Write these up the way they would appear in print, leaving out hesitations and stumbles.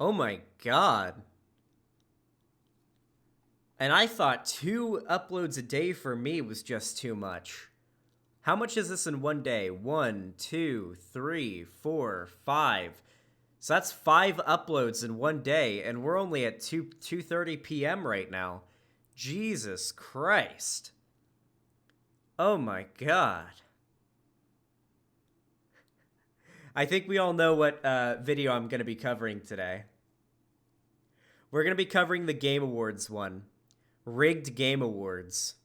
Oh my god. And I thought 2 uploads a day for me was just too much. How much is this in one day? 1, 2, 3, 4, 5. So that's 5 uploads in one day, and we're only at 2:30 p.m. right now. Jesus Christ. Oh my god. I think we all know what video I'm going to be covering today. We're going to be covering the Game Awards one. Rigged Game Awards.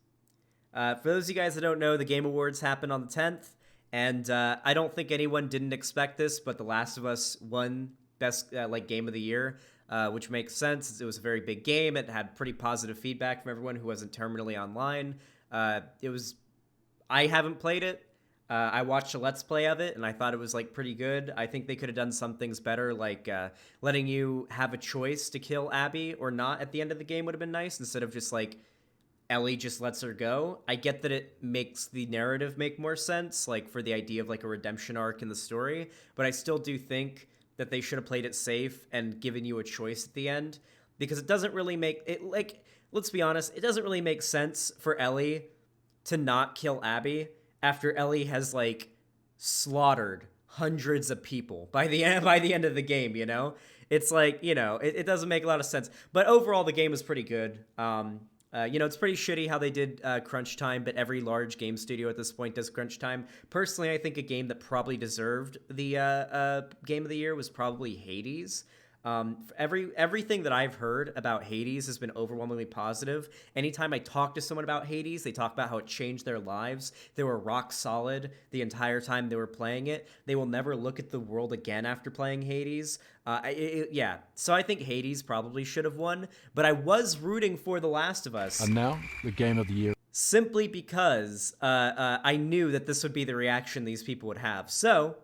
For those of you guys that don't know, the Game Awards happened on the 10th, and I don't think anyone didn't expect this, but The Last of Us won Best Game of the Year, which makes sense. It was a very big game. It had pretty positive feedback from everyone who wasn't terminally online. I haven't played it. I watched a Let's Play of it, and I thought it was, pretty good. I think they could have done some things better, like letting you have a choice to kill Abby or not at the end of the game would have been nice, instead of just, Ellie just lets her go. I get that it makes the narrative make more sense, for the idea of, a redemption arc in the story, but I still do think that they should have played it safe and given you a choice at the end, because it doesn't really make it, let's be honest, it doesn't really make sense for Ellie to not kill Abby after Ellie has slaughtered hundreds of people by the end of the game, you know? It's it doesn't make a lot of sense. But overall, the game is pretty good. It's pretty shitty how they did crunch time, but every large game studio at this point does crunch time. Personally, I think a game that probably deserved the Game of the Year was probably Hades. Everything that I've heard about Hades has been overwhelmingly positive. Anytime I talk to someone about Hades, they talk about how it changed their lives. They were rock solid the entire time they were playing it. They will never look at the world again after playing Hades. So I think Hades probably should have won, but I was rooting for The Last of Us. And now, the Game of the Year. Simply because I knew that this would be the reaction these people would have. So,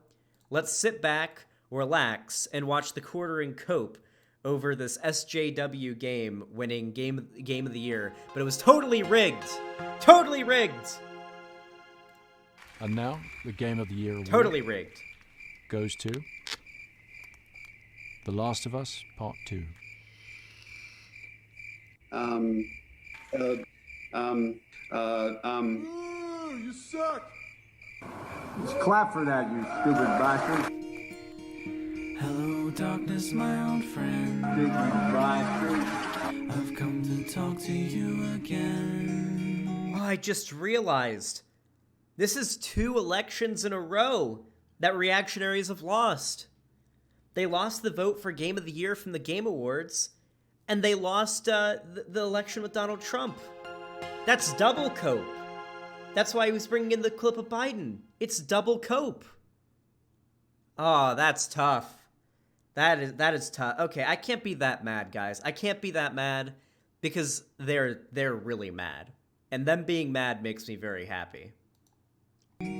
let's sit back, relax, and watch TheQuartering cope over this SJW game winning game of the Year, but it was totally rigged. Totally rigged. And now, the Game of the Year totally rigged goes to The Last of Us Part 2. You suck. Just clap for that, you stupid bastard. Hello, darkness, my old friend. Stupid bastard. I've come to talk to you again. Oh, I just realized this is 2 elections in a row that Reactionaries have lost. They lost the vote for Game of the Year from the Game Awards, and they lost the election with Donald Trump. That's double cope. That's why he was bringing in the clip of Biden. It's double cope. Oh, that's tough. That is tough. Okay, I can't be that mad, guys. I can't be that mad because they're really mad. And them being mad makes me very happy.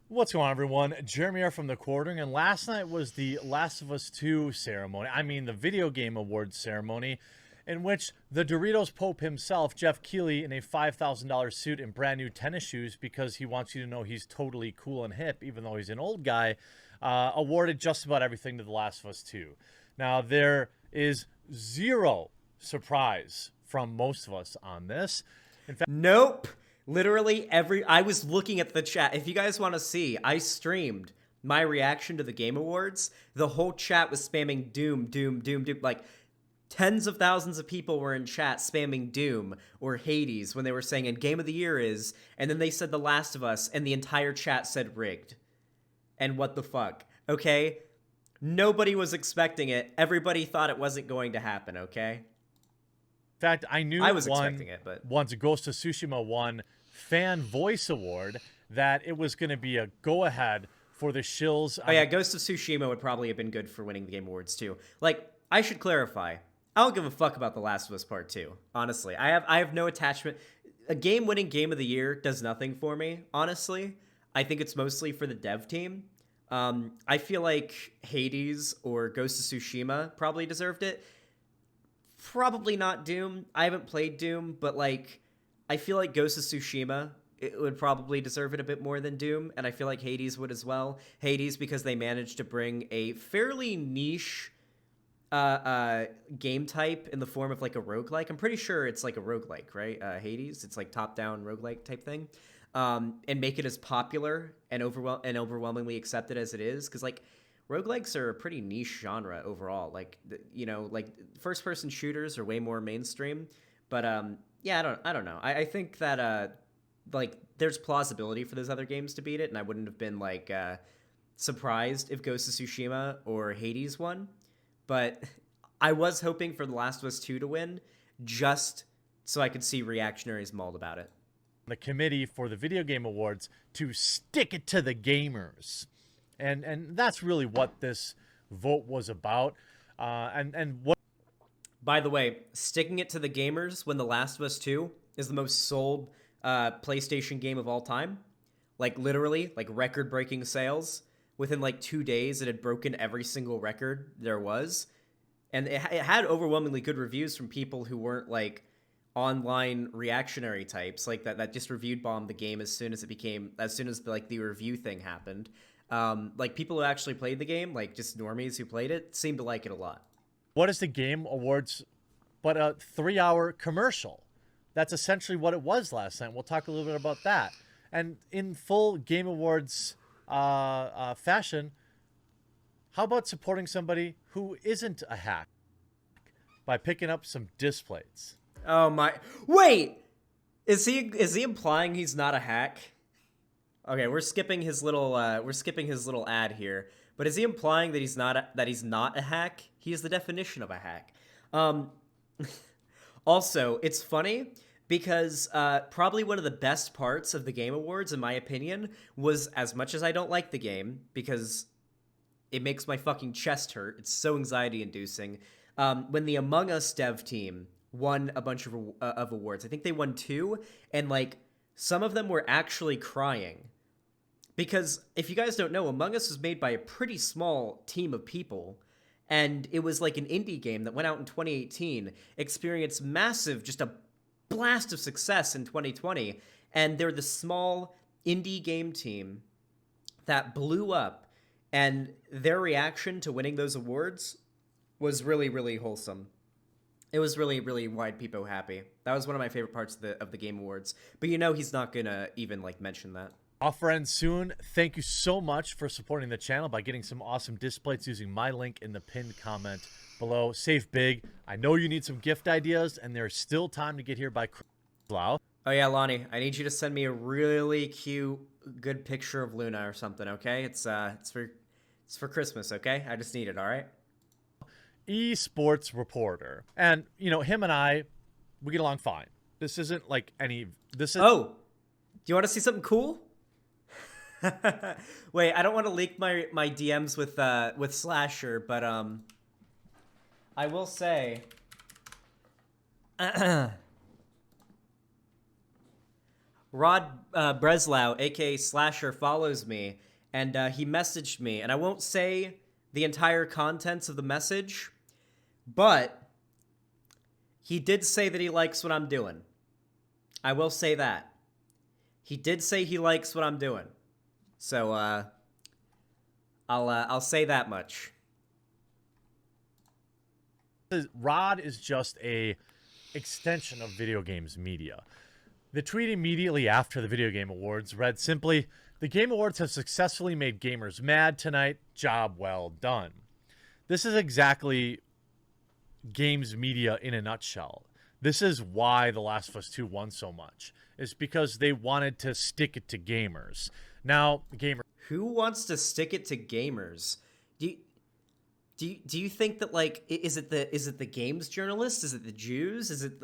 What's going on, everyone? Jeremy here from TheQuartering, and last night was the Last of Us 2 ceremony. I mean, the Video Game Awards ceremony, in which the Doritos Pope himself, Jeff Keighley, in a $5,000 suit and brand new tennis shoes because he wants you to know he's totally cool and hip, even though he's an old guy, awarded just about everything to The Last of Us 2. Now, there is zero surprise from most of us on this. In fact, nope. Literally I was looking at the chat. If you guys want to see, I streamed my reaction to the Game Awards. The whole chat was spamming Doom, Doom, Doom, Doom. Tens of thousands of people were in chat spamming Doom or Hades when they were saying, and Game of the Year is, and then they said The Last of Us, and the entire chat said rigged. And what the fuck? Okay? Nobody was expecting it. Everybody thought it wasn't going to happen, okay? In fact, I knew I was expecting it, but once Ghost of Tsushima won Fan Voice Award that it was going to be a go-ahead for the shills. Oh yeah, Ghost of Tsushima would probably have been good for winning the Game Awards too. I should clarify. I don't give a fuck about The Last of Us Part 2. Honestly, I have no attachment. A game winning Game of the Year does nothing for me, honestly. I think it's mostly for the dev team. I feel like Hades or Ghost of Tsushima probably deserved it. Probably not Doom. I haven't played Doom, but I feel like Ghost of Tsushima it would probably deserve it a bit more than Doom, and I feel like Hades would as well. Hades because they managed to bring a fairly niche game type in the form of like a roguelike. I'm pretty sure it's like a roguelike, right? Hades, it's like top-down roguelike type thing. And make it as popular and overwhelmingly accepted as it is, because like roguelikes are a pretty niche genre overall. Like like first-person shooters are way more mainstream. But yeah, I don't know. I think that like there's plausibility for those other games to beat it, and I wouldn't have been like surprised if Ghost of Tsushima or Hades won. But I was hoping for The Last of Us 2 to win, just so I could see Reactionary's mauled about it. The committee for the Video Game Awards to stick it to the gamers. And that's really what this vote was about. And what... By the way, sticking it to the gamers when The Last of Us 2 is the most sold PlayStation game of all time. Like literally, like record-breaking sales. Within like 2 days, it had broken every single record there was. And it had overwhelmingly good reviews from people who weren't like online reactionary types, like that just reviewed bombed the game as soon as like the review thing happened. Like people who actually played the game, like just normies who played it, seemed to like it a lot. What is the Game Awards but a 3-hour commercial? That's essentially what it was last night. We'll talk a little bit about that. And in full Game Awards fashion, how about supporting somebody who isn't a hack by picking up some displays? Oh my! Wait, is he implying he's not a hack? Okay, we're skipping his little ad here. But is he implying that he's not a hack? He is the definition of a hack. Also, it's funny because probably one of the best parts of the Game Awards, in my opinion, was, as much as I don't like the game because it makes my fucking chest hurt. It's so anxiety-inducing. When the Among Us dev team won a bunch of awards. I think they won 2, and like some of them were actually crying. Because if you guys don't know, Among Us was made by a pretty small team of people, and it was like an indie game that went out in 2018, experienced massive, just a blast of success in 2020, and they're the small indie game team that blew up, and their reaction to winning those awards was really, really wholesome. It was really, really wide people happy. That was one of my favorite parts of the Game Awards. But he's not gonna even like mention that. I'll friend soon. Thank you so much for supporting the channel by getting some awesome displays using my link in the pinned comment below. Save big. I know you need some gift ideas, and there's still time to get here by Christmas. Oh yeah, Lonnie, I need you to send me a really cute, good picture of Luna or something. Okay, it's for Christmas. Okay, I just need it. All right. Esports reporter, and him and I, we get along fine. This isn't like any. This is. Oh, do you want to see something cool? Wait, I don't want to leak my DMs with Slasher, but I will say Rod Breslau, aka Slasher, follows me, and he messaged me, and I won't say the entire contents of the message, but he did say that he likes what I'm doing. I will say that. He did say he likes what I'm doing. So, I'll say that much. Rod is just a extension of video games media. The tweet immediately after the Video Game Awards read simply, "The Game Awards have successfully made gamers mad tonight. Job well done." This is exactly games media in a nutshell. This is why The Last of Us 2 won so much. It's because they wanted to stick it to gamers. Now, gamers... Who wants to stick it to gamers? Do you think that, like, is it the games journalists? Is it the Jews? Is it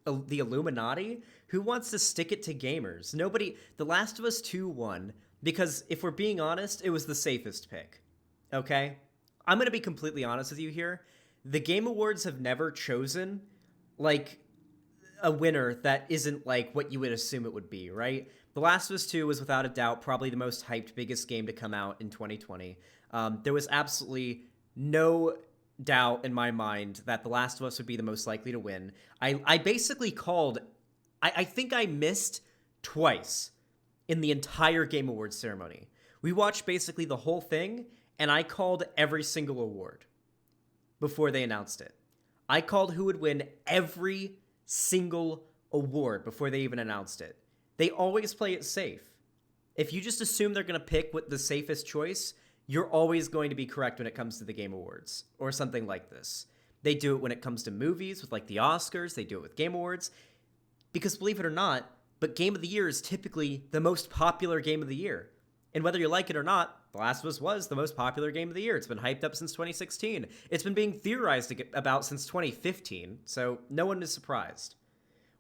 the Illuminati? Who wants to stick it to gamers? Nobody. The Last of Us 2 won because, if we're being honest, it was the safest pick. Okay? I'm going to be completely honest with you here. The Game Awards have never chosen, like, a winner that isn't, like, what you would assume it would be, right? The Last of Us 2 was, without a doubt, probably the most hyped, biggest game to come out in 2020. There was absolutely no doubt in my mind that The Last of Us would be the most likely to win. I basically called... I think I missed twice in the entire Game Awards ceremony. We watched basically the whole thing, and I called every single award. before they announced it. I called who would win every single award before they even announced it. They always play it safe. If you just assume they're going to pick what the safest choice, you're always going to be correct when it comes to the Game Awards or something like this. They do it when it comes to movies with like the Oscars. They do it with Game Awards. Because believe it or not, but Game of the Year is typically the most popular game of the year. And whether you like it or not, The Last of Us was the most popular game of the year. It's been hyped up since 2016. It's been being theorized about since 2015, so no one is surprised.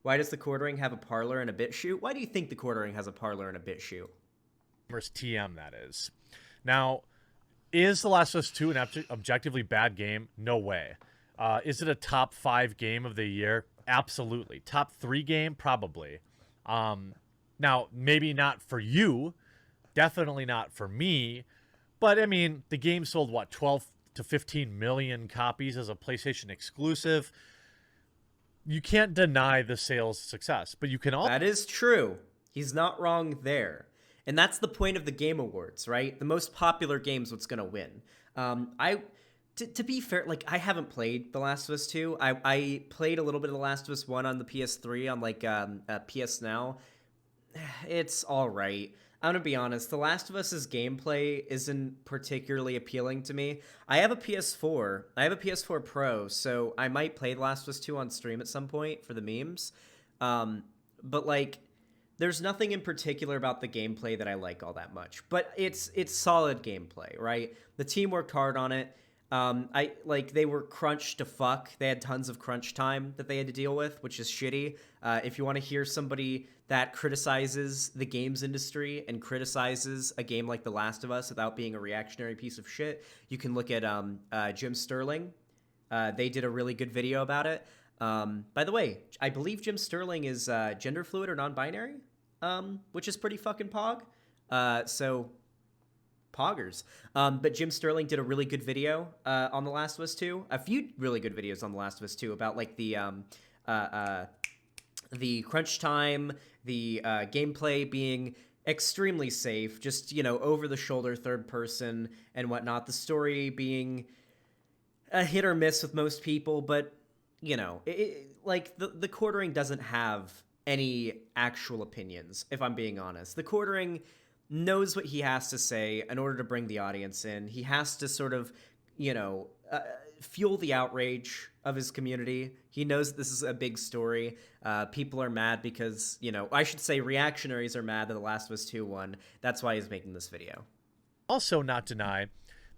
Why does TheQuartering have a parlor and a BitChute? Why do you think TheQuartering has a parlor and a BitChute? Versus TM, that is. Now, is The Last of Us 2 an objectively bad game? No way. Is it a top 5 game of the year? Absolutely. Top 3 game? Probably. Now, maybe not for you. Definitely not for me. But, I mean, the game sold, what, 12 to 15 million copies as a PlayStation exclusive. You can't deny the sales success, but you can also... That is true. He's not wrong there. And that's the point of the Game Awards, right? The most popular game's what's going to win. To be fair, like, I haven't played The Last of Us 2. I played a little bit of The Last of Us 1 on the PS3 on, like, PS Now. It's all right. I'm going to be honest. The Last of Us's gameplay isn't particularly appealing to me. I have a PS4. I have a PS4 Pro, so I might play The Last of Us 2 on stream at some point for the memes. But, like, there's nothing in particular about the gameplay that I like all that much. But it's solid gameplay, right? The team worked hard on it. They were crunched to fuck. They had tons of crunch time that they had to deal with, which is shitty. If you want to hear somebody that criticizes the games industry and criticizes a game like The Last of Us without being a reactionary piece of shit, you can look at Jim Sterling. They did a really good video about it. By the way, I believe Jim Sterling is gender fluid or non-binary, which is pretty fucking pog. So poggers. But Jim Sterling did a really good video on The Last of Us 2. A few really good videos on The Last of Us 2 about like the crunch time, the gameplay being extremely safe, just, you know, over the shoulder third person and whatnot. The story being a hit or miss with most people, but you know, like the quartering doesn't have any actual opinions, if I'm being honest. The quartering knows what he has to say in order to bring the audience in. He has to sort of, you know, fuel the outrage of his community. He knows that this is a big story. People are mad because, you know, I should say reactionaries are mad that The Last of Us 2 won. That's why he's making this video. Also not deny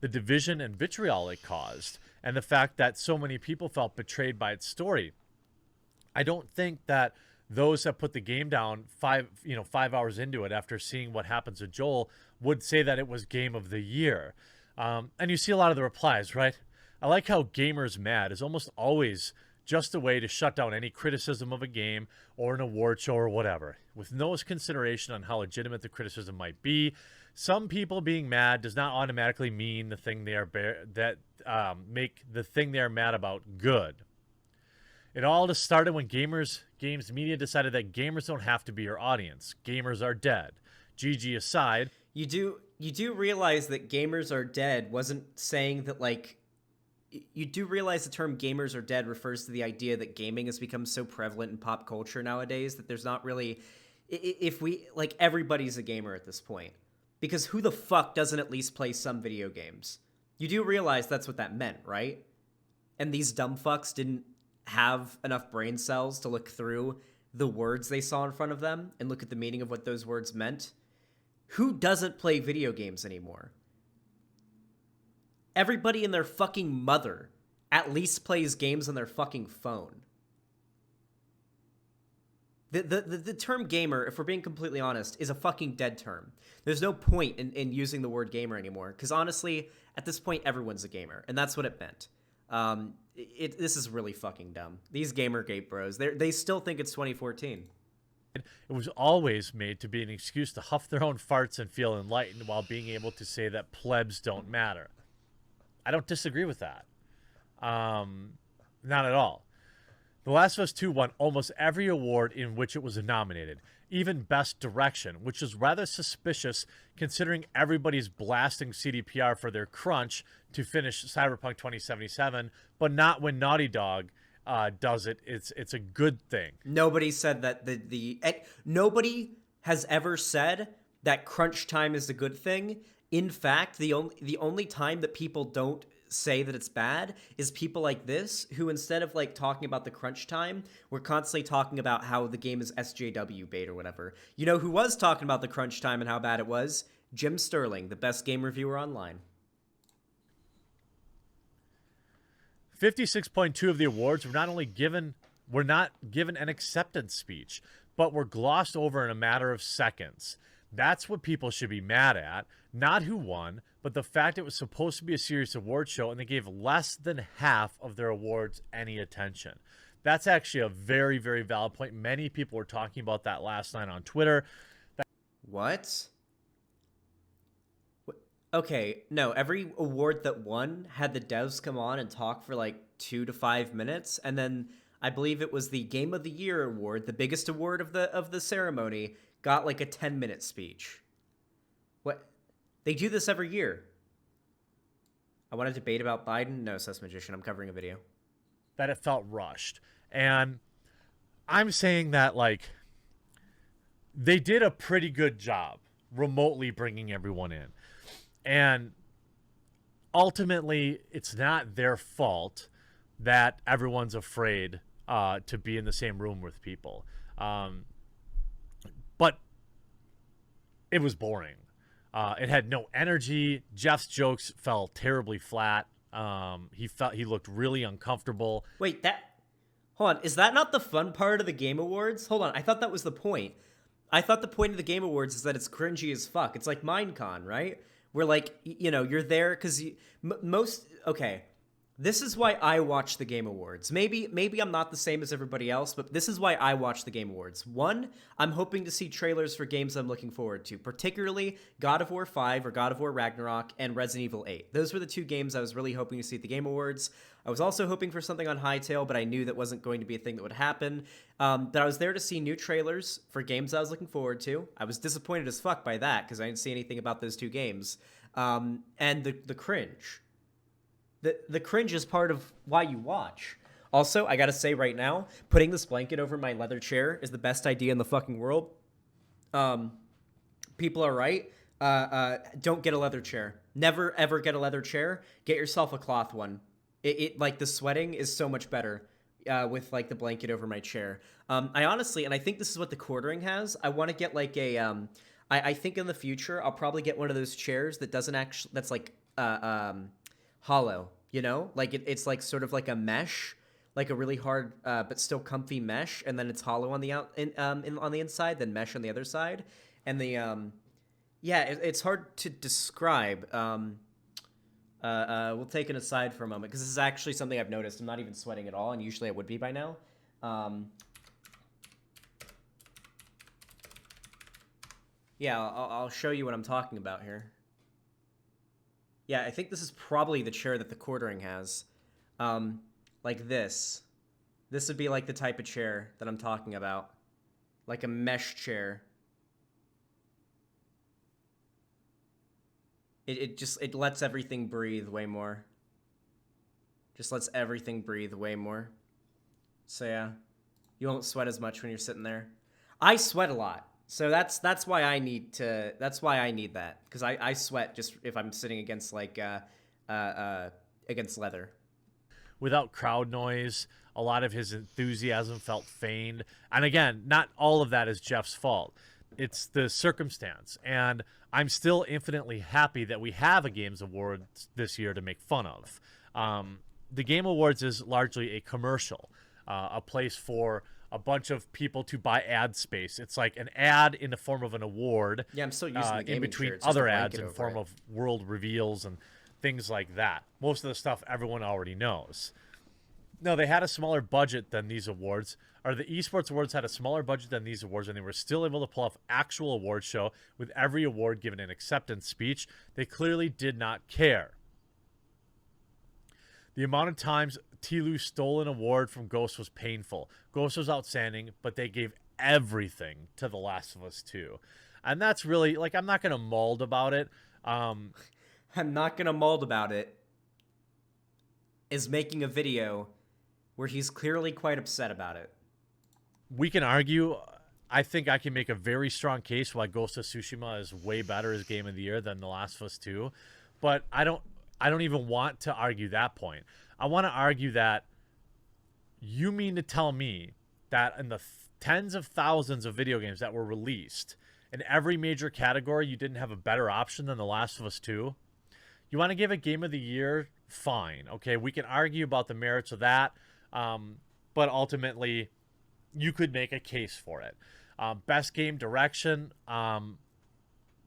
the division and vitriol it caused and the fact that so many people felt betrayed by its story. I don't think that those that put the game down 5 hours into it after seeing what happens to Joel would say that it was game of the year. And you see a lot of the replies, right? I like how gamers mad is almost always just a way to shut down any criticism of a game or an award show or whatever, with no consideration on how legitimate the criticism might be. Some people being mad does not automatically mean the thing they are make the thing they are mad about good. It all just started when games media decided that gamers don't have to be your audience. Gamers are dead. GG aside. You do realize that gamers are dead wasn't saying that, like, you do realize the term gamers are dead refers to the idea that gaming has become so prevalent in pop culture nowadays that there's not really, if we, like, everybody's a gamer at this point. Because who the fuck doesn't at least play some video games? You do realize that's what that meant, right? And these dumb fucks didn't have enough brain cells to look through the words they saw in front of them and look at the meaning of what those words meant. Who doesn't play video games anymore? Everybody and their fucking mother at least plays games on their fucking phone. The term gamer, if we're being completely honest, is a fucking dead term. There's no point in using the word gamer anymore, because honestly, at this point, everyone's a gamer, and that's what it meant. This is really fucking dumb. These Gamergate bros, they still think it's 2014. It was always made to be an excuse to huff their own farts and feel enlightened while being able to say that plebs don't matter. I don't disagree with that. Not at all. The Last of Us 2 won almost every award in which it was nominated, even Best Direction, which is rather suspicious considering everybody's blasting CDPR for their crunch to finish Cyberpunk 2077, but not when Naughty Dog does it. It's a good thing. Nobody said that nobody has ever said that crunch time is a good thing. In fact, the only time that people don't say that it's bad is people like this, who instead of like talking about the crunch time, we're constantly talking about how the game is SJW bait or whatever. You know who was talking about the crunch time and how bad it was? Jim Sterling, the best game reviewer online. 56.2 of the awards were not given an acceptance speech, but were glossed over in a matter of seconds. That's what people should be mad at, not who won, but the fact it was supposed to be a serious award show and they gave less than half of their awards any attention. That's actually a very, very valid point. Many people were talking about that last night on Twitter. What? Okay, no, every award that won had the devs come on and talk for like 2 to 5 minutes, and then I believe it was the Game of the Year award, the biggest award of the ceremony, got like a 10-minute speech. What? They do this every year. I want to debate about Biden? No, Sus Magician, I'm covering a video. That it felt rushed. And I'm saying that, like, they did a pretty good job remotely bringing everyone in. And ultimately, it's not their fault that everyone's afraid to be in the same room with people. But it was boring. It had no energy. Jeff's jokes fell terribly flat. He looked really uncomfortable. Wait, hold on. Is that not the fun part of the Game Awards? Hold on. I thought that was the point. I thought the point of the Game Awards is that it's cringy as fuck. It's like Minecon, right? Where, like, you know, you're there because okay. This is why I watch the Game Awards. Maybe I'm not the same as everybody else, but this is why I watch the Game Awards. One, I'm hoping to see trailers for games I'm looking forward to, particularly God of War 5 or God of War Ragnarok and Resident Evil 8. Those were the two games I was really hoping to see at the Game Awards. I was also hoping for something on Hytale, but I knew that wasn't going to be a thing that would happen. But I was there to see new trailers for games I was looking forward to. I was disappointed as fuck by that because I didn't see anything about those two games. And the cringe. The cringe is part of why you watch. Also, I gotta say right now, putting this blanket over my leather chair is the best idea in the fucking world. People are right. Don't get a leather chair. Never, ever get a leather chair. Get yourself a cloth one. It like, the sweating is so much better with, like, the blanket over my chair. I honestly, and I think this is what TheQuartering has, I want to get, like, a... I think in the future, I'll probably get one of those chairs that doesn't actually... That's, like, hollow, you know? Like, it's like sort of like a mesh, like a really hard but still comfy mesh, and then it's hollow on the on the inside, then mesh on the other side. And the it's hard to describe. We'll take it aside for a moment because this is actually something I've noticed. I'm not even sweating at all, and usually I would be by now. Yeah, I'll show you what I'm talking about here. Yeah, I think this is probably the chair that TheQuartering has. Like this. This would be like the type of chair that I'm talking about. Like a mesh chair. It lets everything breathe way more. Just lets everything breathe way more. So yeah, you won't sweat as much when you're sitting there. I sweat a lot. So that's why I need that, because I sweat just if I'm sitting against like against leather. Without crowd noise, a lot of his enthusiasm felt feigned. And again, not all of that is Jeff's fault. It's the circumstance. And I'm still infinitely happy that we have a Games Awards this year to make fun of. The Game Awards is largely a commercial, a place for a bunch of people to buy ad space. It's like an ad in the form of an award. Yeah, I'm still using the gaming in between chair. It's just other a ads blanket in over form it. of world reveals and things like that. Most of the stuff everyone already knows. No, they had a smaller budget than these awards. Or the Esports Awards had a smaller budget than these awards, and they were still able to pull off actual award show with every award given an acceptance speech. They clearly did not care. The amount of times Tlu stole an award from Ghost was painful. Ghost was outstanding, but they gave everything to The Last of Us 2. And that's really, like, I'm not going to mold about it. I'm not gonna mold about it is making a video where he's clearly quite upset about it. We can argue. I think I can make a very strong case why Ghost of Tsushima is way better as Game of the Year than The Last of Us 2. But I don't even want to argue that point. I want to argue that you mean to tell me that in the tens of thousands of video games that were released in every major category, you didn't have a better option than The Last of Us 2? You want to give it Game of the Year? Fine. Okay, we can argue about the merits of that, but ultimately, you could make a case for it. Best game direction,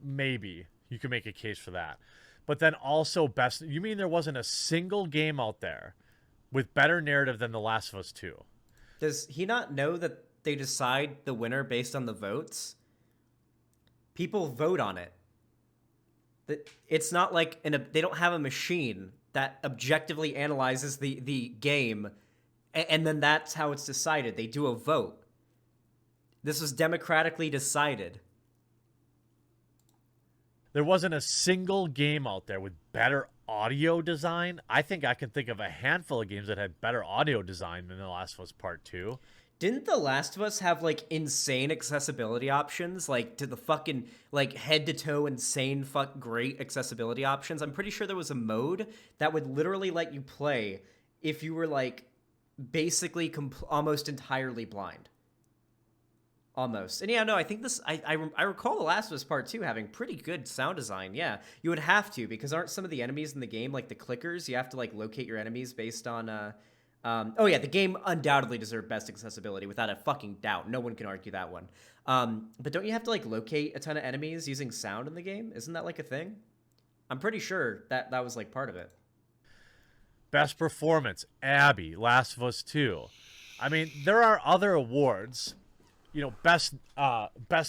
maybe. You could make a case for that. But then also best... You mean there wasn't a single game out there with better narrative than The Last of Us 2? Does he not know that they decide the winner based on the votes? People vote on it. It's not like they don't have a machine that objectively analyzes the game, and then that's how it's decided. They do a vote. This was democratically decided. There wasn't a single game out there with better audio design. I think I can think of a handful of games that had better audio design than The Last of Us Part 2. Didn't The Last of Us have, like, insane accessibility options? Like, to the fucking, like, head-to-toe insane great accessibility options? I'm pretty sure there was a mode that would literally let you play if you were, like, basically almost entirely blind. Almost. And yeah, no, I think this... I recall The Last of Us Part 2 having pretty good sound design, yeah. You would have to, because aren't some of the enemies in the game, like the clickers? You have to, like, locate your enemies based on... oh yeah, the game undoubtedly deserved best accessibility, without a fucking doubt. No one can argue that one. But don't you have to, like, locate a ton of enemies using sound in the game? Isn't that, like, a thing? I'm pretty sure that was, like, part of it. Best performance, Abby, Last of Us 2. I mean, there are other awards. You know, best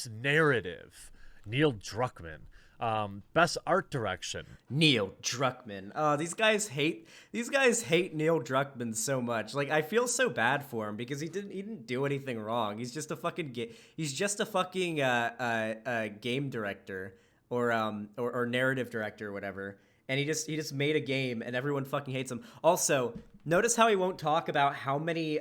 narrative, Neil Druckmann. Best art direction, Neil Druckmann. Oh, these guys hate Neil Druckmann so much. Like, I feel so bad for him because he didn't do anything wrong. He's just a fucking game director or narrative director or whatever. And he just made a game and everyone fucking hates him. Also, notice how he won't talk about how many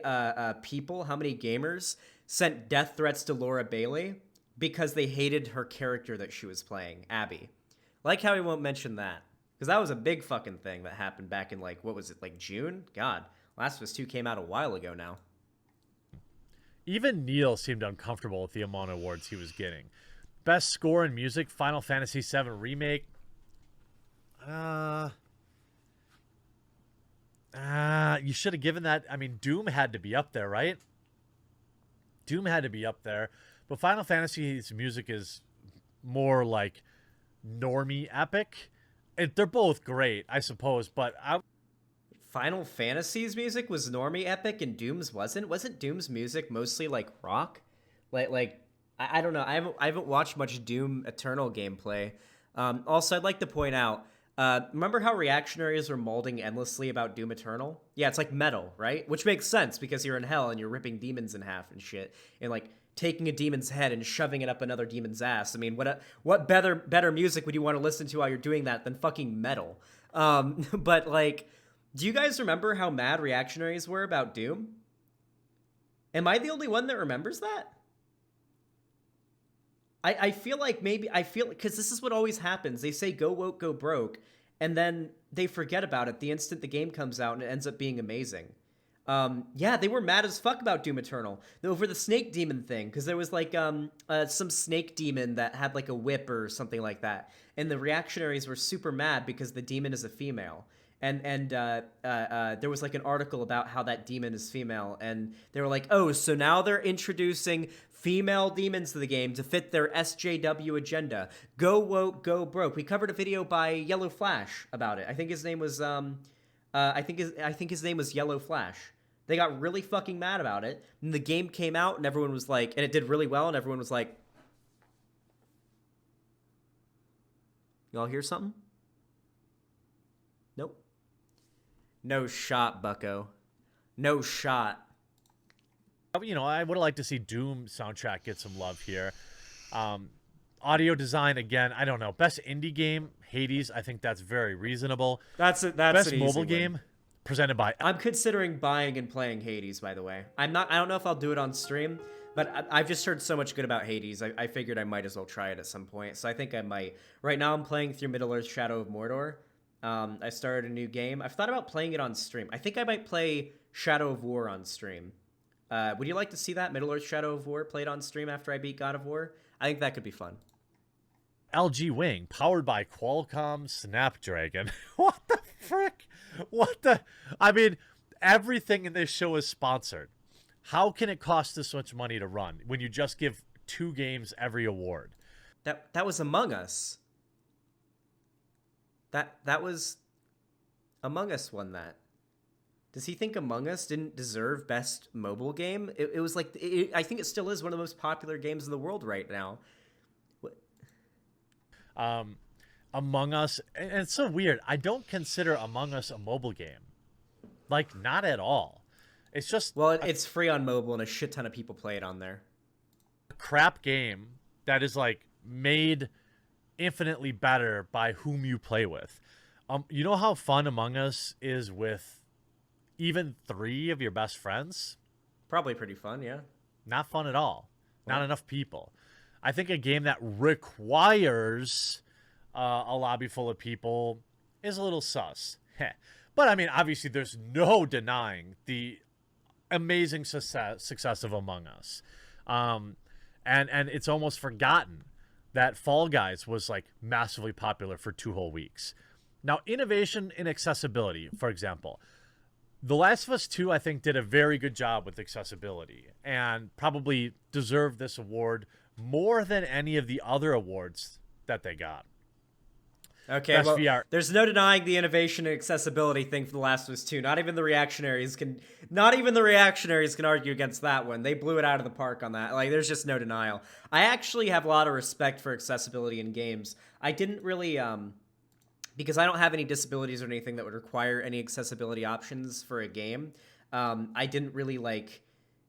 people, how many gamers sent death threats to Laura Bailey because they hated her character that she was playing, Abby. Like how he won't mention that. Because that was a big fucking thing that happened back in, like, what was it, like June? God, Last of Us 2 came out a while ago now. Even Neil seemed uncomfortable with the amount of awards he was getting. Best score and music, Final Fantasy VII Remake. You should have given that. I mean, Doom had to be up there, right? Doom had to be up there. But Final Fantasy's music is more like normie epic. They're both great, I suppose, but Final Fantasy's music was normie epic and Doom's wasn't? Wasn't Doom's music mostly like rock? Like I don't know. I haven't watched much Doom Eternal gameplay. Also, I'd like to point out, remember how reactionaries were molding endlessly about Doom Eternal? Yeah, it's like metal, right? Which makes sense because you're in hell and you're ripping demons in half and shit. And, like, taking a demon's head and shoving it up another demon's ass. I mean, what better music would you want to listen to while you're doing that than fucking metal? But, like, do you guys remember how mad reactionaries were about Doom? Am I the only one that remembers that? I feel like because this is what always happens. They say go woke, go broke, and then they forget about it the instant the game comes out and it ends up being amazing. Yeah, they were mad as fuck about Doom Eternal over the snake demon thing, because there was like some snake demon that had like a whip or something like that, and the reactionaries were super mad because the demon is a female. And there was like an article about how that demon is female, and they were like, oh, so now they're introducing female demons to the game to fit their SJW agenda. Go woke, go broke. We covered a video by Yellow Flash about it. I think his name was I think his name was Yellow Flash. They got really fucking mad about it, and the game came out, and everyone was like, and it did really well, and everyone was like, y'all hear something? Nope. No shot, bucko. No shot. You know, I would have liked to see Doom soundtrack get some love here. Audio design, again, I don't know. Best indie game, Hades. I think that's very reasonable. That's Best an easy mobile win. game, presented by. I'm considering buying and playing Hades, by the way. I don't know if I'll do it on stream, but I've just heard so much good about Hades. I figured I might as well try it at some point. So I think I might. Right now I'm playing through Middle-earth Shadow of Mordor. I started a new game. I've thought about playing it on stream. I think I might play Shadow of War on stream. Would you like to see that, Middle-earth Shadow of War, played on stream after I beat God of War? I think that could be fun. LG Wing, powered by Qualcomm Snapdragon. What the frick? What the? I mean, everything in this show is sponsored. How can it cost this much money to run when you just give 2 games every award? That was Among Us. That was Among Us won that. Does he think Among Us didn't deserve best mobile game? It was like I think it still is one of the most popular games in the world right now. Among Us, and it's so weird. I don't consider Among Us a mobile game. Like, not at all. It's just it's free on mobile and a shit ton of people play it on there. a crap game that is like made infinitely better by whom you play with. You know how fun Among Us is with even 3 of your best friends? Probably pretty fun, yeah. Not fun at all. Not enough people. I think a game that requires a lobby full of people is a little sus. But I mean, obviously, there's no denying the amazing success of Among Us, and it's almost forgotten that Fall Guys was like massively popular for 2 whole weeks. Now, innovation in accessibility, for example. The Last of Us 2, I think, did a very good job with accessibility and probably deserved this award more than any of the other awards that they got. Okay, Best well, VR. there's no denying the innovation and accessibility thing for The Last of Us 2. Not even the Reactionaries can argue against that one. They blew it out of the park on that. Like, there's just no denial. I actually have a lot of respect for accessibility in games. I didn't really because I don't have any disabilities or anything that would require any accessibility options for a game. I didn't really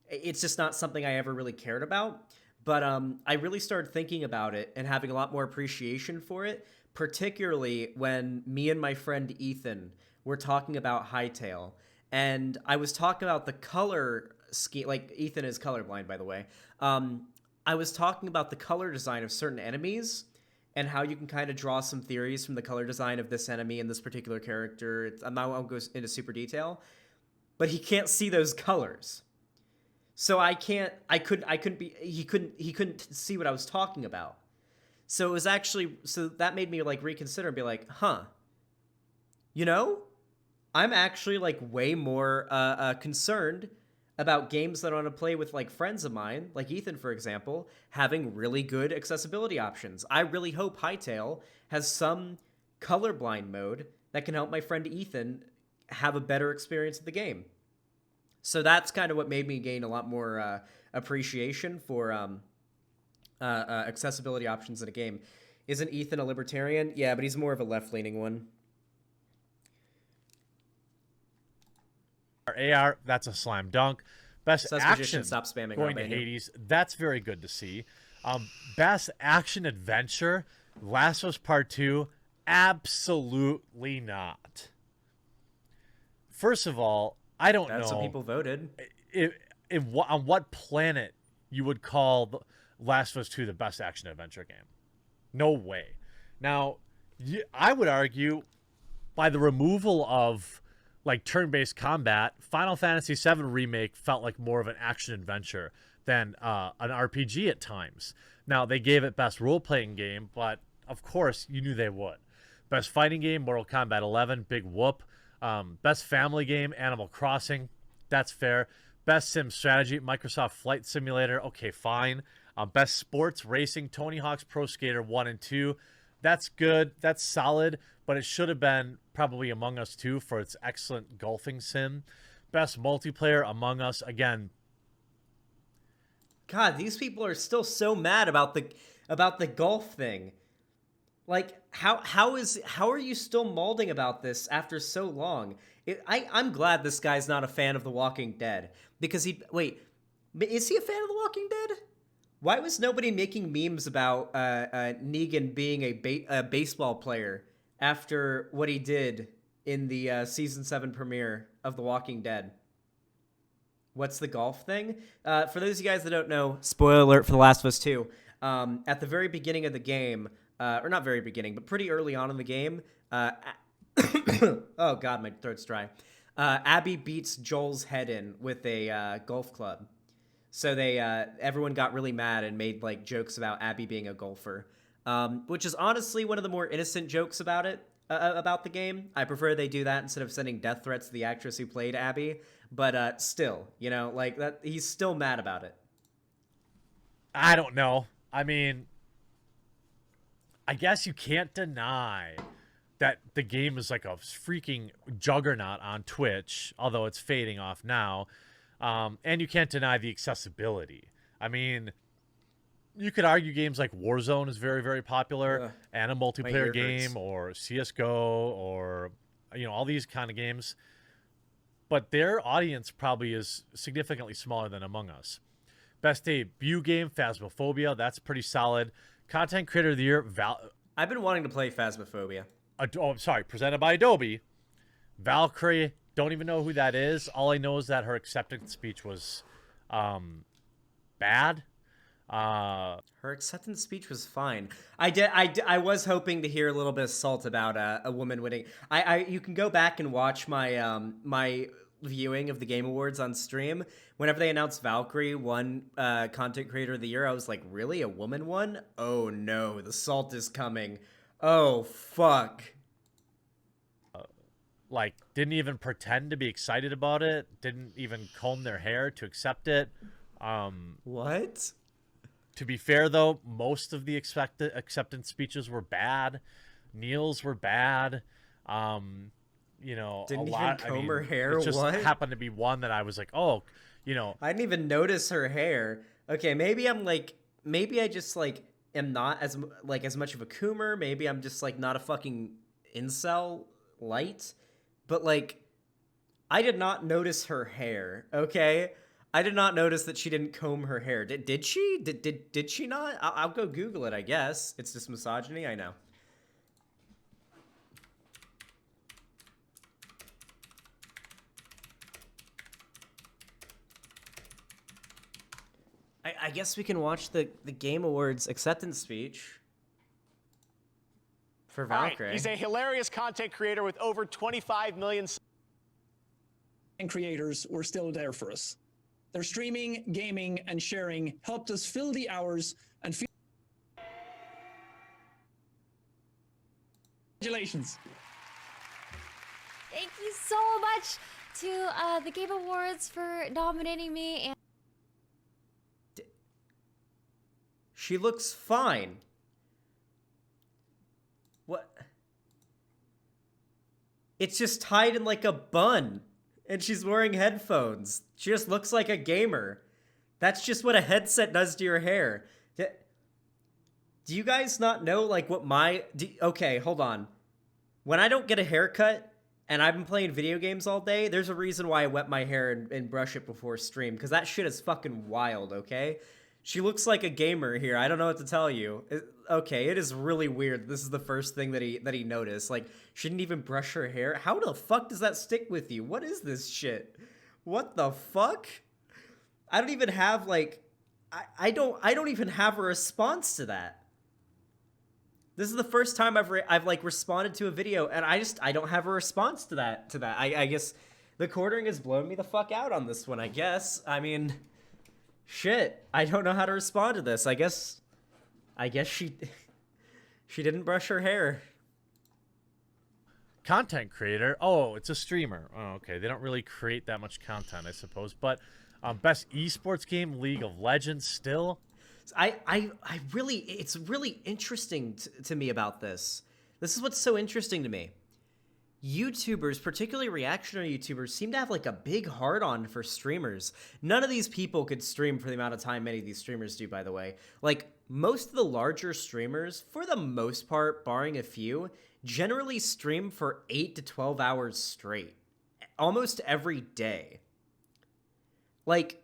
it's just not something I ever really cared about. But I really started thinking about it and having a lot more appreciation for it, particularly when me and my friend Ethan were talking about Hytale. And I was talking about the color scheme. Like, Ethan is colorblind, by the way. I was talking about the color design of certain enemies and how you can kind of draw some theories from the color design of this enemy and this particular character. I won't go into super detail, but he can't see those colors. So he couldn't see what I was talking about. So it was actually, so that made me like reconsider and be like, you know, I'm actually like way more concerned about games that I want to play with like friends of mine, like Ethan, for example, having really good accessibility options. I really hope Hytale has some colorblind mode that can help my friend Ethan have a better experience of the game. So that's kind of what made me gain a lot more appreciation for accessibility options in a game. Isn't Ethan a libertarian? Yeah, but he's more of a left-leaning one. AR, that's a slam dunk. Best action, stop spamming going to Albania. Hades, that's very good to see. Best action adventure, Last of Us Part 2, absolutely not. First of all, I don't know. That's what people voted. On what planet you would call the Last of Us 2 the best action adventure game? No way. Now, I would argue by the removal of like turn-based combat, Final Fantasy VII Remake felt like more of an action adventure than an RPG at times. Now, they gave it best role-playing game, but of course you knew they would. Best fighting game, Mortal Kombat 11, big whoop. Best family game, Animal Crossing. That's fair. Best sim strategy, Microsoft Flight Simulator. Okay, fine. Best sports, racing, Tony Hawk's Pro Skater 1 and 2. That's good. That's solid. But it should have been probably Among Us 2 for its excellent golfing sim. Best multiplayer, Among Us. Again. God, these people are still so mad about the golf thing. Like, how are you still malding about this after so long? I'm glad this guy's not a fan of The Walking Dead because is he a fan of The Walking Dead? Why was nobody making memes about Negan being a baseball player after what he did in the season 7 premiere of The Walking Dead? What's the golf thing? For those of you guys that don't know, spoiler alert for The Last of Us 2. At the very beginning of the game, or not very beginning, but pretty early on in the game, oh god, my throat's dry. Abby beats Joel's head in with a golf club. So everyone got really mad and made like jokes about Abby being a golfer, which is honestly one of the more innocent jokes about it, about the game. I prefer they do that instead of sending death threats to the actress who played Abby. But still, you know, like that, he's still mad about it. I don't know. I mean, I guess you can't deny that the game is like a freaking juggernaut on Twitch, although it's fading off now. And you can't deny the accessibility. I mean, you could argue games like Warzone is very, very popular, and a multiplayer game, or CSGO, or, you know, all these kind of games. But their audience probably is significantly smaller than Among Us. Best debut game, Phasmophobia. That's pretty solid. Content Creator of the Year, I've been wanting to play Phasmophobia. Presented by Adobe. Valkyrae, don't even know who that is. All I know is that her acceptance speech was bad. Her acceptance speech was fine. I was hoping to hear a little bit of salt about a woman winning. You can go back and watch my my viewing of the Game Awards on stream. Whenever they announced Valkyrae won Content Creator of the Year, I was like, really? A woman won? Oh no, the salt is coming. Oh fuck. Like, didn't even pretend to be excited about it. Didn't even comb their hair to accept it. What? To be fair, though, most of the acceptance speeches were bad. Neil's were bad. You know, didn't a lot. Even comb her hair. It just what? happened to be one that I was like, oh, you know. I didn't even notice her hair. Okay, maybe I just like am not as much of a coomer. Maybe I'm just like not a fucking incel light. But like, I did not notice her hair. Okay. I did not notice that she didn't comb her hair. Did she? Did she not? I'll go Google it, I guess. It's just misogyny, I know. I guess we can watch the Game Awards acceptance speech for Valkyrae. Right. He's a hilarious content creator with over 25 million... And creators were still there for us. Their streaming, gaming, and sharing helped us fill the hours and feel... Congratulations. Thank you so much to the Game Awards for nominating me. And she looks fine. What? It's just tied in like a bun. And she's wearing headphones. She just looks like a gamer. That's just what a headset does to your hair. Do you guys not know, like, what my... Okay, hold on. When I don't get a haircut, and I've been playing video games all day, there's a reason why I wet my hair and brush it before stream, because that shit is fucking wild, okay? She looks like a gamer here. I don't know what to tell you. Okay, it is really weird. This is the first thing that he noticed. Like, she didn't even brush her hair. How the fuck does that stick with you? What is this shit? What the fuck? I don't even have like I don't even have a response to that. This is the first time I've like responded to a video and I don't have a response to that I guess TheQuartering has blown me the fuck out on this one, I guess. I mean, shit. I don't know how to respond to this. I guess she didn't brush her hair. Content creator. Oh, it's a streamer. Oh, okay. They don't really create that much content, I suppose. But best esports game, League of Legends still. I really, it's really interesting to me about this. This is what's so interesting to me. YouTubers, particularly reactionary YouTubers, seem to have like a big hard-on for streamers. None of these people could stream for the amount of time many of these streamers do, by the way. Like, most of the larger streamers, for the most part, barring a few, generally stream for 8 to 12 hours straight. almost every day. Like,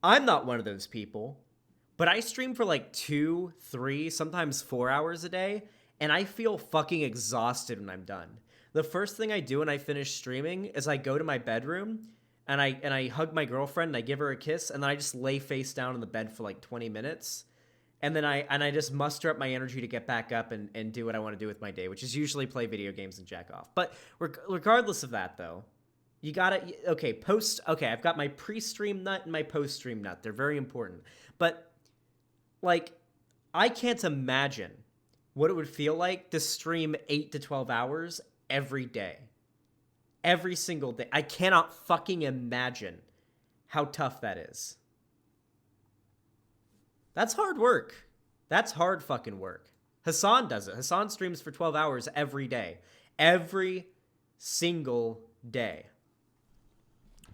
I'm not one of those people, but I stream for like 2, 3, sometimes 4 hours a day, and I feel fucking exhausted when I'm done. The first thing I do when I finish streaming is I go to my bedroom and I hug my girlfriend and I give her a kiss, and then I just lay face down on the bed for like 20 minutes. And then I just muster up my energy to get back up and do what I want to do with my day, which is usually play video games and jack off. But regardless of that, though, you gotta, okay, I've got my pre-stream nut and my post-stream nut. They're very important. But, like, I can't imagine what it would feel like to stream 8 to 12 hours every day. Every single day. I cannot fucking imagine how tough that is. That's hard work. That's hard fucking work. Hassan does it. Hassan streams for 12 hours every day. Every single day.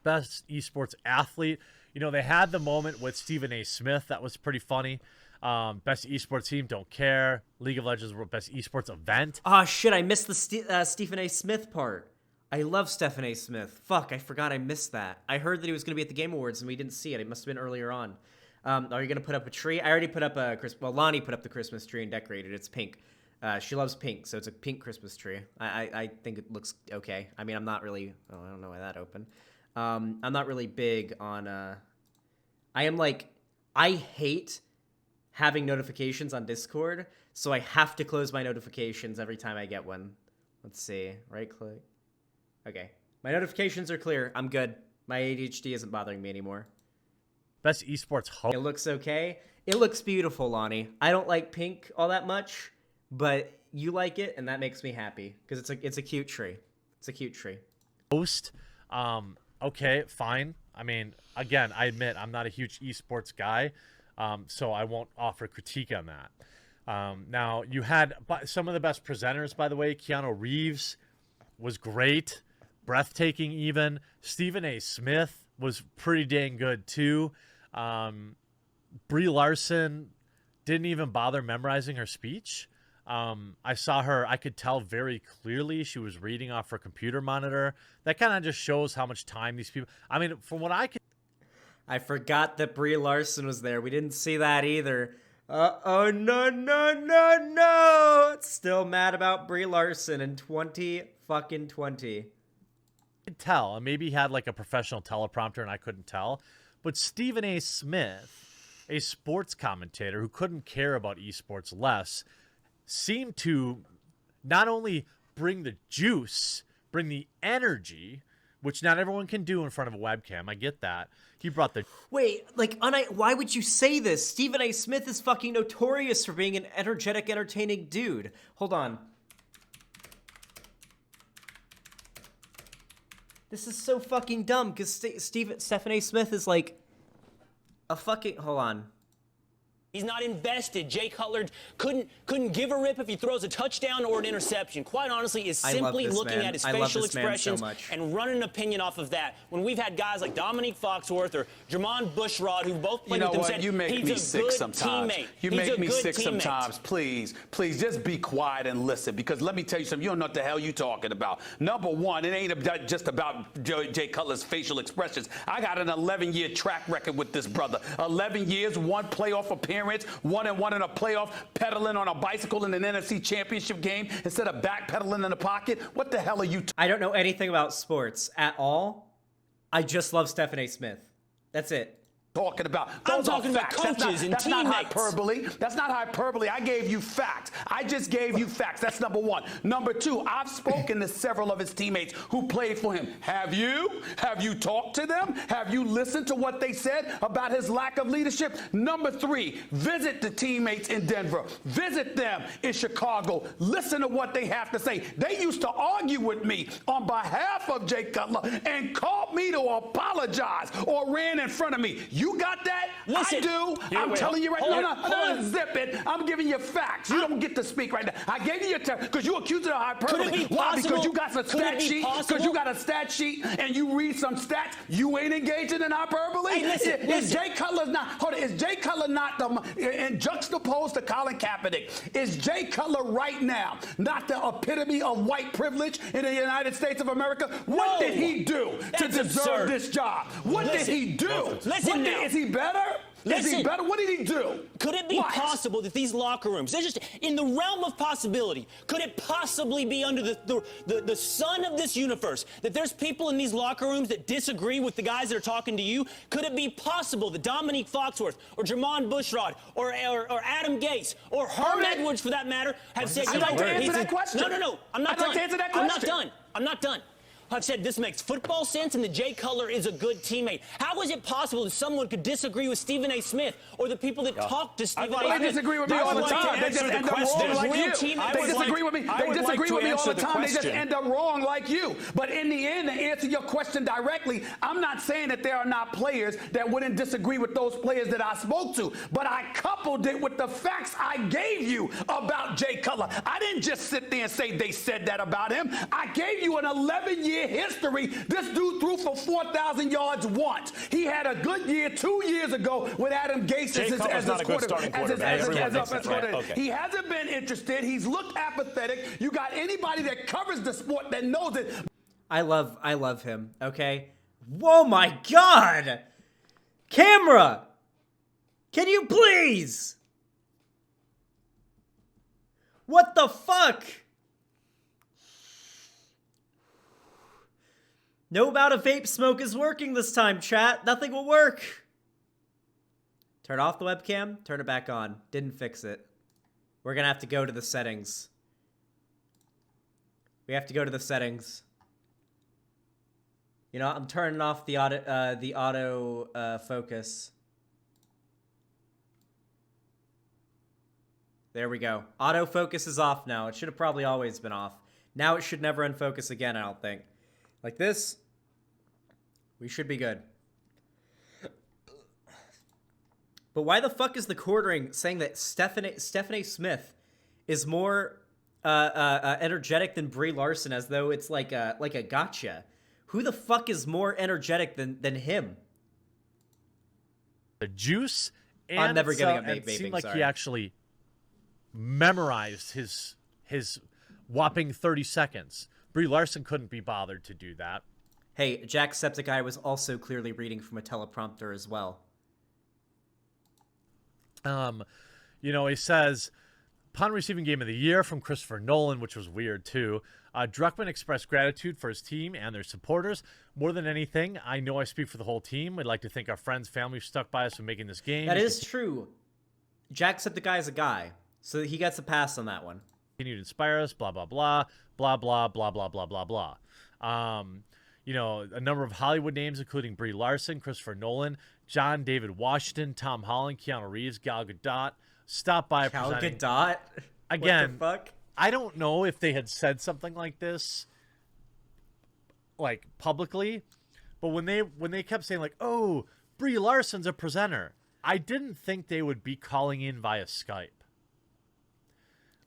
Best esports athlete. You know, they had the moment with Stephen A. Smith. That was pretty funny. Best esports team, don't care. League of Legends best esports event. Oh, shit, I missed the Stephen A. Smith part. I love Stephen A. Smith. Fuck, I forgot I missed that. I heard that he was going to be at the Game Awards, and we didn't see it. It must have been earlier on. Are you going to put up a tree? I already put up a well, Lonnie put up the Christmas tree and decorated. It's pink. She loves pink, so it's a pink Christmas tree. I think it looks okay. I mean, I'm not really... Oh, I don't know why that opened. I'm not really big on... I am like... I hate having notifications on Discord, so I have to close my notifications every time I get one. Let's see. Right-click. Okay. My notifications are clear. I'm good. My ADHD isn't bothering me anymore. Best esports host. It looks okay. It looks beautiful, Lonnie. I don't like pink all that much, but you like it, and that makes me happy because it's a cute tree. It's a cute tree. Host. Okay, fine. I mean, again, I admit I'm not a huge esports guy, so I won't offer critique on that. Now, you had some of the best presenters, by the way. Keanu Reeves was great. Breathtaking even. Stephen A. Smith was pretty dang good too. Brie Larson didn't even bother memorizing her speech. I saw her, I could tell very clearly she was reading off her computer monitor. That kind of just shows how much time these people, I mean, from what I could. I forgot that Brie Larson was there. We didn't see that either. Oh, no. Still mad about Brie Larson in 2020. Could tell, and maybe he had like a professional teleprompter and I couldn't tell, but Stephen A. Smith, a sports commentator who couldn't care about esports less, seemed to not only bring the juice, bring the energy, which not everyone can do in front of a webcam. I get that. He brought the... Wait, like, why would you say this? Stephen A. Smith is fucking notorious for being an energetic, entertaining dude. Hold on. This is so fucking dumb, because Stephen A. Smith is like a fucking... Hold on. He's not invested. Jay Cutler couldn't give a rip if he throws a touchdown or an interception. Quite honestly, is simply looking at his facial expressions and running an opinion off of that. When we've had guys like Dominique Foxworth or Jermon Bushrod, who both played with him, said you make me sick sometimes. Teammate. You make me sick sometimes. Please, just be quiet and listen. Because let me tell you something. You don't know what the hell you're talking about. Number one, it ain't just about Jay Cutler's facial expressions. I got an 11-year track record with this brother. 11 years, 1 playoff appearance. 1-1 in a playoff, pedaling on a bicycle in an NFC championship game instead of backpedaling in the pocket. What the hell are you? I don't know anything about sports at all. I just love Stephen A. Smith. That's it. Talking about. I'm talking about coaches and teammates. That's not hyperbole. That's not hyperbole. I gave you facts. I just gave you facts. That's number one. Number two, I've spoken to several of his teammates who played for him. Have you? Have you talked to them? Have you listened to what they said about his lack of leadership? Number three, visit the teammates in Denver. Visit them in Chicago. Listen to what they have to say. They used to argue with me on behalf of Jay Cutler and called me to apologize or ran in front of me. You got that? Listen, I do. I'm telling you right now. No, zip it. I'm giving you facts. You don't get to speak right now. I gave you your because you accused it of hyperbole. Why? Because you got some stat sheet. Because you got a stat sheet and you read some stats. You ain't engaging in hyperbole. Hey, listen, is Jay Cutler not? Hold on. Is Jay Cutler not and juxtaposed to Colin Kaepernick? Is Jay Cutler right now not the epitome of white privilege in the United States of America? What did he do to deserve this job? What did he do? Is he better? Is he better? What did he do? Could it be possible that these locker rooms, they're just in the realm of possibility, could it possibly be under the sun of this universe that there's people in these locker rooms that disagree with the guys that are talking to you? Could it be possible that Dominique Foxworth or Jermon Bushrod or Adam Gase or Herm Edwards, for that matter, have said, I'd like to answer that question. No, I'm not done. I'd like to answer that question. I'm not done. I've said this makes football sense and that Jay Cutler is a good teammate. How is it possible that someone could disagree with Stephen A. Smith or the people that talk to Stephen A. Smith? They disagree with me all the time. They just end up wrong like you. They disagree with me. They disagree with me all the time. They just end up wrong like you. But in the end, to answer your question directly, I'm not saying that there are not players that wouldn't disagree with those players that I spoke to. But I coupled it with the facts I gave you about Jay Cutler. I didn't just sit there and say they said that about him. I gave you an 11-year history. This dude threw for 4,000 yards once. He had a good year 2 years ago with Adam Gase as his quarterback. He hasn't been interested. He's looked apathetic. You got anybody that covers the sport that knows it. I love him, okay? Whoa, my God! Camera! Can you please? What the fuck? No amount of vape smoke is working this time, chat. Nothing will work. Turn off the webcam, turn it back on. Didn't fix it. We're gonna have to go to the settings. We have to go to the settings. You know, I'm turning off the auto focus. There we go. Autofocus is off now. It should have probably always been off. Now it should never unfocus again, I don't think. Like this, we should be good. But why the fuck is TheQuartering saying that Stephanie Smith is more energetic than Brie Larson, as though it's like a gotcha? Who the fuck is more energetic than him? The juice. And I'm never getting a vape. It seemed like he actually memorized his whopping 30 seconds. Brie Larson couldn't be bothered to do that. Hey, Jacksepticeye was also clearly reading from a teleprompter as well. You know, he says, upon receiving Game of the Year from Christopher Nolan, which was weird too, Druckmann expressed gratitude for his team and their supporters. More than anything, I know I speak for the whole team. We'd like to thank our friends, family who stuck by us when making this game. That is true. Jacksepticeye is a guy, so he gets a pass on that one. Continue to inspire us, blah, blah, blah, blah, blah, blah, blah, blah, blah, blah. You know, a number of Hollywood names, including Brie Larson, Christopher Nolan, John David Washington, Tom Holland, Keanu Reeves, Gal Gadot, stopped by Gal presenting. Gadot? Again, what the fuck? I don't know if they had said something like this, like, publicly, but when they kept saying, like, oh, Brie Larson's a presenter, I didn't think they would be calling in via Skype.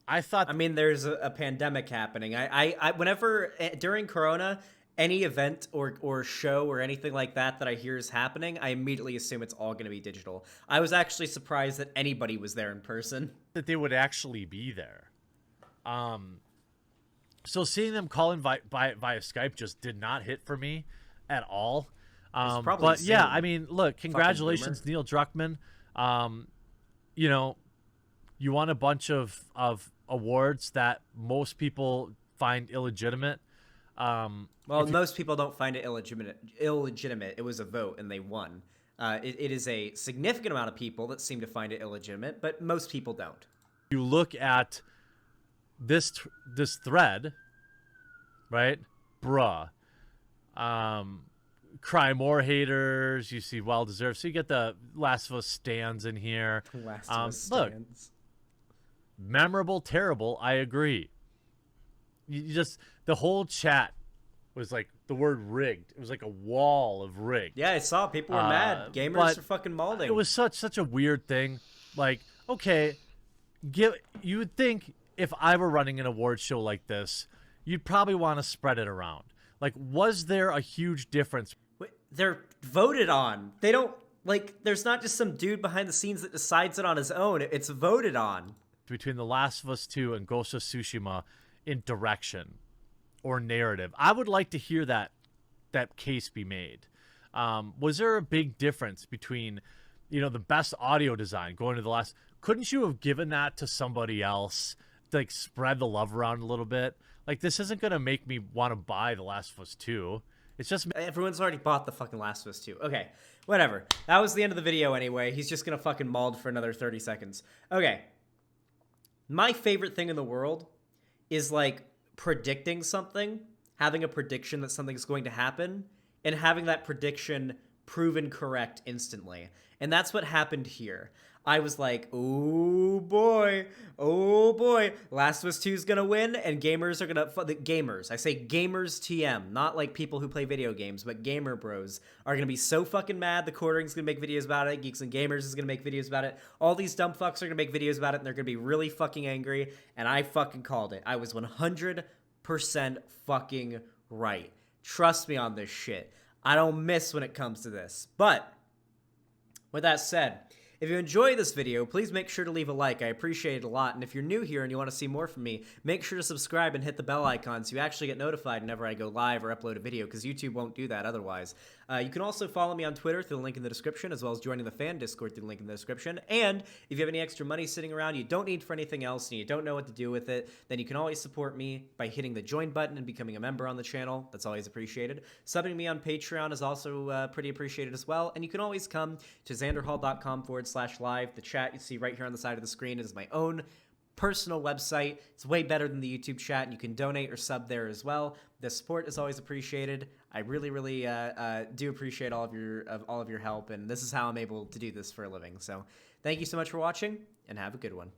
I thought... I mean, there's a pandemic happening. I whenever, during Corona, any event or show or anything like that I hear is happening, I immediately assume it's all going to be digital. I was actually surprised that anybody was there in person. That they would actually be there. So seeing them call in via Skype just did not hit for me at all. But Zoom. yeah, I mean, look, congratulations, Neil Druckmann. You know, you won a bunch of awards that most people find illegitimate. Well, most people don't find it illegitimate. It was a vote, and they won. It is a significant amount of people that seem to find it illegitimate, but most people don't. You look at this thread, right? Bruh. Cry more haters. You see well-deserved. So you get the Last of Us stands in here. Last of Us look, stands. Memorable, terrible. I agree. You just, the whole chat was like the word rigged. It was like a wall of rigged. Yeah, I saw people were mad. Gamers are fucking malding. It was such a weird thing. Like, okay, you would think if I were running an award show like this, you'd probably want to spread it around. Like, was there a huge difference? They're voted on. They don't, like, there's not just some dude behind the scenes that decides it on his own. It's voted on. Between The Last of Us 2 and Ghost of Tsushima in direction or narrative. I would like to hear that case be made. Was there a big difference between, the best audio design going to the last? Couldn't you have given that to somebody else to, like, spread the love around a little bit? Like, this isn't going to make me want to buy The Last of Us 2. It's just... Everyone's already bought the fucking Last of Us 2. Okay, whatever. That was the end of the video anyway. He's just going to fucking mauled for another 30 seconds. Okay. My favorite thing in the world is, like, predicting something, having a prediction that something's going to happen, and having that prediction proven correct instantly. And that's what happened here. I was like, oh boy, Last of Us 2 is gonna win, and gamers are gonna, gamers, I say gamers TM, not like people who play video games, but gamer bros are gonna be so fucking mad. TheQuartering's gonna make videos about it, Geeks and Gamers is gonna make videos about it, all these dumb fucks are gonna make videos about it, and they're gonna be really fucking angry, and I fucking called it. I was 100% fucking right. Trust me on this shit. I don't miss when it comes to this. But, with that said, if you enjoy this video, please make sure to leave a like. I appreciate it a lot. And if you're new here and you want to see more from me, make sure to subscribe and hit the bell icon so you actually get notified whenever I go live or upload a video, because YouTube won't do that otherwise. You can also follow me on Twitter through the link in the description, as well as joining the fan Discord through the link in the description. And if you have any extra money sitting around you don't need for anything else and you don't know what to do with it, then you can always support me by hitting the join button and becoming a member on the channel. That's always appreciated. Subbing me on Patreon is also pretty appreciated as well. And you can always come to xanderhall.com/live. The chat you see right here on the side of the screen is my own personal website. It's way better than the YouTube chat, and you can donate or sub there as well. The support is always appreciated. I really do appreciate all of your help, and this is how I'm able to do this for a living. So thank you so much for watching, and have a good one.